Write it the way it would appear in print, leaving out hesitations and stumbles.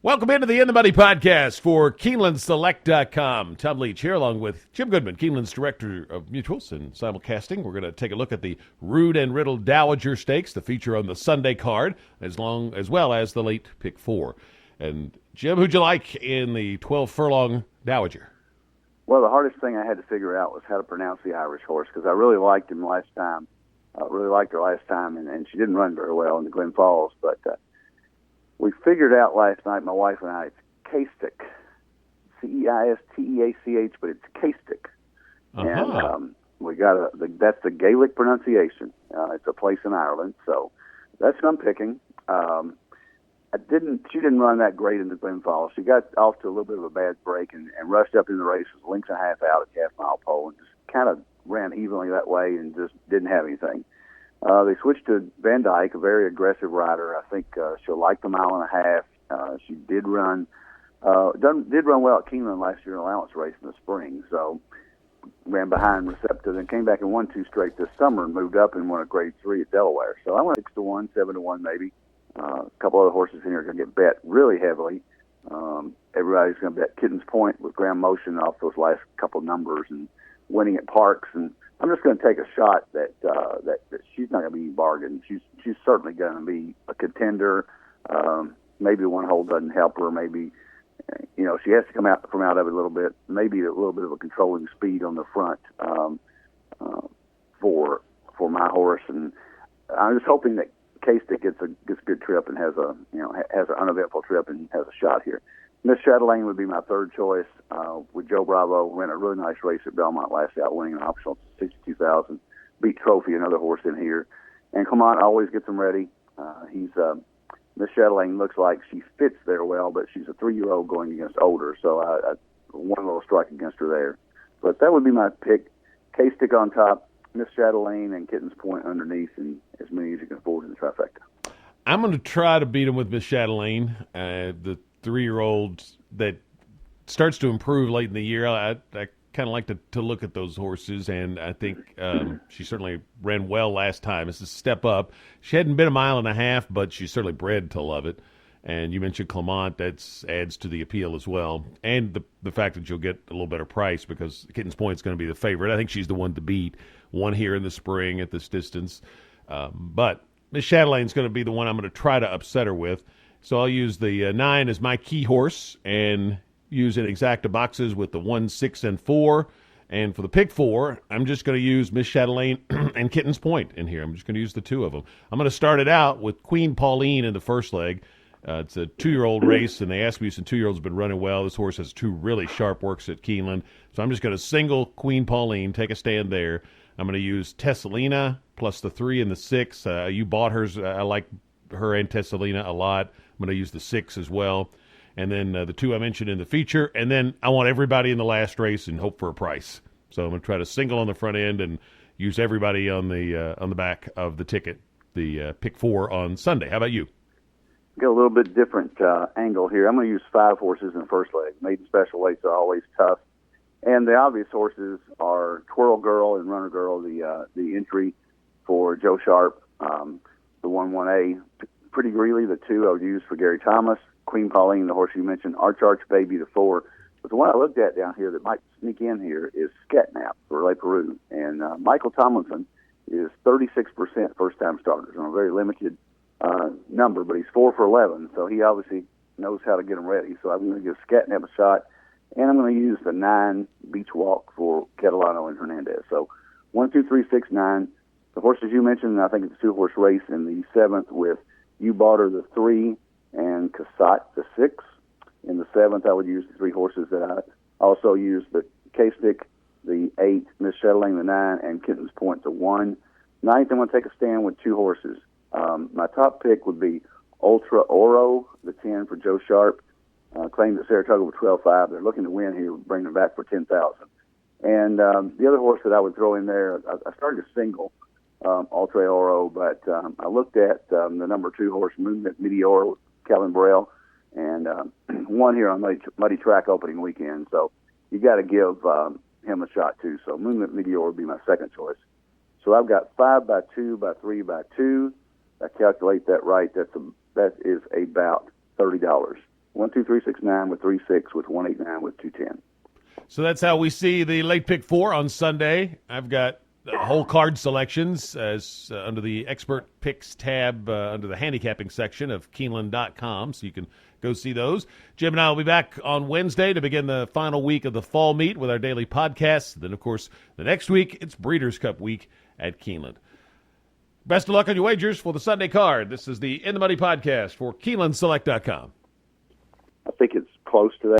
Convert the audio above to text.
Welcome into the In the Money podcast for KeenelandSelect.com. Tom Leach here along with Jim Goodman, Keeneland's Director of Mutuals and Simulcasting. We're going to take a look at the Rood and Riddle Dowager Stakes, the feature on the Sunday card, as well as the late pick four. And Jim, who'd you like in the 12 furlong Dowager? Well, the hardest thing I had to figure out was how to pronounce the Irish horse because I really liked him last time. Really liked her last time, and she didn't run very well in the Glen Falls, but we figured out last night, my wife and I, it's Caistic, Ceisteach, but it's Caistic. And we got that's the Gaelic pronunciation. It's a place in Ireland, so that's what I'm picking. She didn't run that great in the Glen Falls. She got off to a little bit of a bad break and rushed up in the race, was length and a half out at the half-mile pole, and just kind of ran evenly that way and just didn't have anything. They switched to Van Dyke, a very aggressive rider. I think she'll like the mile and a half. She did run well at Keeneland last year in an allowance race in the spring. So ran behind Recepta, then came back and won 2 straight this summer and moved up and won a grade 3 at Delaware. So I went 6-1, 7-1 maybe. A couple other horses in here are going to get bet really heavily. Everybody's going to bet Kitten's Point with Graham Motion off those last couple numbers and winning at Parks. And I'm just going to take a shot that she's not going to be bargained. She's certainly going to be a contender. Maybe the one hole doesn't help her. Maybe she has to come out of it a little bit. Maybe a little bit of a controlling speed on the front for my horse. And I'm just hoping that Caistic gets a good trip and has an uneventful trip and has a shot here. Miss Chatelaine would be my third choice. With Joe Bravo, ran a really nice race at Belmont last out, winning an optional $62,000. Beat Trophy, another horse in here. And Clement always gets him ready. Miss Chatelaine looks like she fits there well, but she's a 3-year-old going against older, so I one little strike against her there. But that would be my pick. Caistic on top, Miss Chatelaine, and Kitten's Point underneath, and as many as you can afford in the trifecta. I'm going to try to beat him with Miss Chatelaine, the 3-year-old that starts to improve late in the year. I kind of like to look at those horses, and I think she certainly ran well last time. It's a step up. She hadn't been a mile and a half, but she's certainly bred to love it. And you mentioned Clement, that adds to the appeal as well. And the fact that you'll get a little better price because Kitten's Point is going to be the favorite. I think she's the one to beat, one here in the spring at this distance. But Miss Chatelaine's going to be the one I'm going to try to upset her with. So I'll use the 9 as my key horse and use an exacta boxes with the 1, 6, and 4. And for the pick 4, I'm just going to use Miss Chatelaine and Kitten's Point in here. I'm just going to use the 2 of them. I'm going to start it out with Queen Pauline in the first leg. It's a 2-year-old race, and the Asmussen 2-year-olds have been running well. This horse has 2 really sharp works at Keeneland. So I'm just going to single Queen Pauline, take a stand there. I'm going to use Tessalina plus the 3 and the 6. You bought hers. I like her and Tessalina a lot. I'm going to use the 6 as well. And then the 2 I mentioned in the feature. And then I want everybody in the last race and hope for a price. So I'm going to try to single on the front end and use everybody on the back of the ticket, the pick 4 on Sunday. How about you? Get a little bit different angle here. I'm going to use 5 horses in the first leg. Maiden special weights are always tough. And the obvious horses are Twirl Girl and Runner Girl, the entry for Joe Sharp, the 1-1A. Pretty Greeley, the 2 I would use for Gary Thomas. Queen Pauline, the horse you mentioned. Arch Baby, the 4. But the one I looked at down here that might sneak in here is Scatnap for Le Peru. And Michael Tomlinson is 36% first-time starters on a very limited number, but he's 4 for 11, so he obviously knows how to get them ready. So I'm going to give Scatnap a shot, and I'm going to use the 9 Beach Walk for Catalano and Hernandez. So 1, 2, 3, 6, 9. The horses you mentioned, I think it's a 2-horse race in the 7th with You Bought Her, the 3, and Casat, the 6. In the 7th, I would use the 3 horses that I also used, the Caistic, the 8, Miss Chatelaine, the 9, and Kitten's Point, the 1. 9th, I'm going to take a stand with 2 horses. My top pick would be Ultra Oro, the 10 for Joe Sharp. Claimed at Saratoga with 12.5. They're looking to win here, bringing them back for 10,000. And the other horse that I would throw in there, I started to single Ultra Oro, but I looked at the number 2 horse, Movement Meteor, with Calvin Burrell, and won here on Muddy Track opening weekend. So you got to give him a shot too. So Movement Meteor would be my second choice. So I've got 5 by 2 by 3 by 2. I calculate that right. That is about $30. 12369 with 36 with 189 with 210. So that's how we see the late pick 4 on Sunday. I've got whole card selections as under the expert picks tab under the handicapping section of Keeneland.com, so you can go see those. Jim and I will be back on Wednesday to begin the final week of the fall meet with our daily podcasts. Then, of course, the next week, it's Breeders' Cup week at Keeneland. Best of luck on your wagers for the Sunday card. This is the In the Money podcast for KeenelandSelect.com. I think it's close to that.